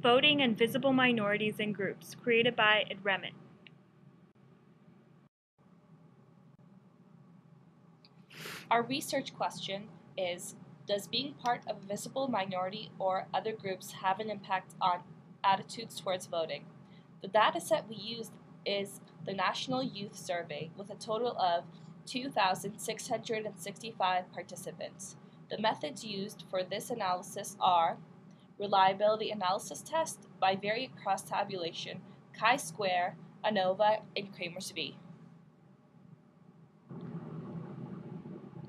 Voting and Visible Minorities and Groups, created by Recodes. Our research question is, does being part of a visible minority or other groups have an impact on attitudes towards voting? The dataset we used is the National Youth Survey with a total of 2,665 participants. The methods used for this analysis are Reliability Analysis Test, Bivariate Cross-Tabulation, chi-square, ANOVA, and Kramer's V.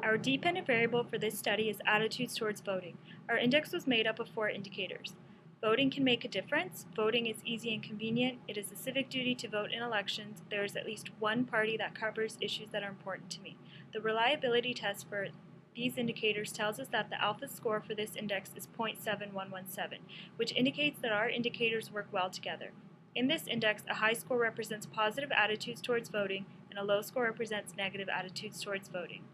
Our dependent variable for this study is attitudes towards voting. Our index was made up of 4 indicators. Voting can make a difference. Voting is easy and convenient. It is a civic duty to vote in elections. There is at least one party that covers issues that are important to me. The reliability test for these indicators tells us that the alpha score for this index is 0.7117, which indicates that our indicators work well together. In this index, a high score represents positive attitudes towards voting, and a low score represents negative attitudes towards voting.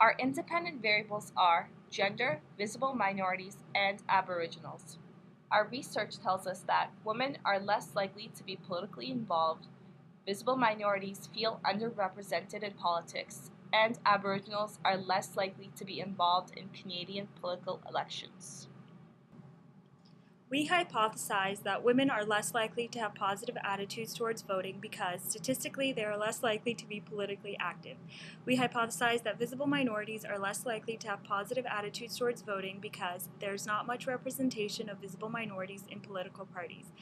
Our independent variables are gender, visible minorities, and aboriginals. Our research tells us that women are less likely to be politically involved, visible minorities feel underrepresented in politics, and aboriginals are less likely to be involved in Canadian political elections. We hypothesize that women are less likely to have positive attitudes towards voting because, statistically, they are less likely to be politically active. We hypothesize that visible minorities are less likely to have positive attitudes towards voting because there is not much representation of visible minorities in political parties.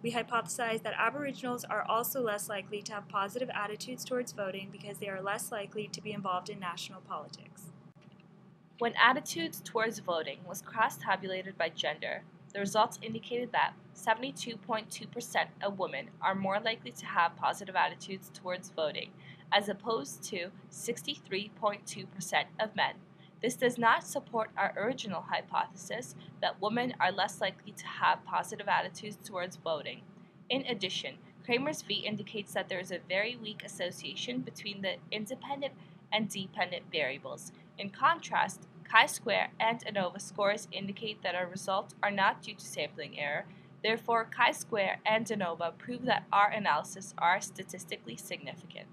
We hypothesize that Aboriginals are also less likely to have positive attitudes towards voting because they are less likely to be involved in national politics. When attitudes towards voting was cross-tabulated by gender, the results indicated that 72.2% of women are more likely to have positive attitudes towards voting, as opposed to 63.2% of men. This does not support our original hypothesis that women are less likely to have positive attitudes towards voting. In addition, Kramer's V indicates that there is a very weak association between the independent and dependent variables. In contrast, chi-square and ANOVA scores indicate that our results are not due to sampling error. Therefore, chi-square and ANOVA prove that our analysis are statistically significant.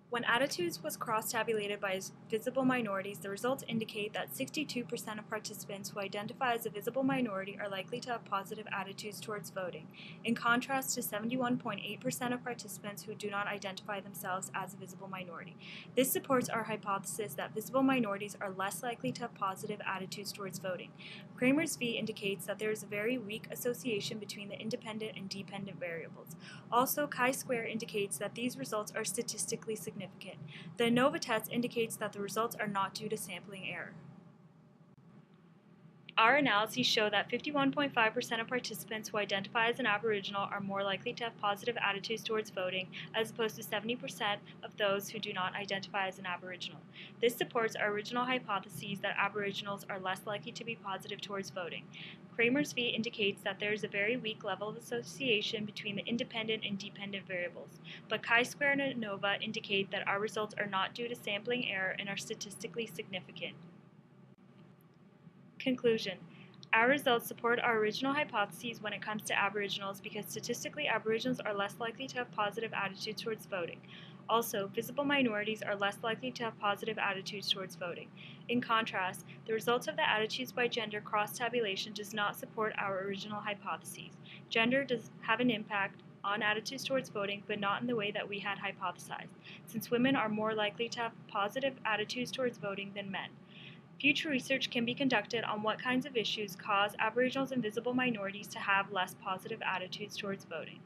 When attitudes was cross-tabulated by visible minorities, the results indicate that 62% of participants who identify as a visible minority are likely to have positive attitudes towards voting, in contrast to 71.8% of participants who do not identify themselves as a visible minority. This supports our hypothesis that visible minorities are less likely to have positive attitudes towards voting. Kramer's V indicates that there is a very weak association between the independent and dependent variables. Also, chi-square indicates that these results are statistically significant. The ANOVA test indicates that the results are not due to sampling error. Our analyses show that 51.5% of participants who identify as an Aboriginal are more likely to have positive attitudes towards voting, as opposed to 70% of those who do not identify as an Aboriginal. This supports our original hypotheses that Aboriginals are less likely to be positive towards voting. Kramer's V indicates that there is a very weak level of association between the independent and dependent variables, but chi-square and ANOVA indicate that our results are not due to sampling error and are statistically significant. Conclusion. Our results support our original hypotheses when it comes to Aboriginals because statistically Aboriginals are less likely to have positive attitudes towards voting. Also, visible minorities are less likely to have positive attitudes towards voting. In contrast, the results of the attitudes by gender cross-tabulation does not support our original hypotheses. Gender does have an impact on attitudes towards voting, but not in the way that we had hypothesized, since women are more likely to have positive attitudes towards voting than men. Future research can be conducted on what kinds of issues cause Aboriginals and visible minorities to have less positive attitudes towards voting.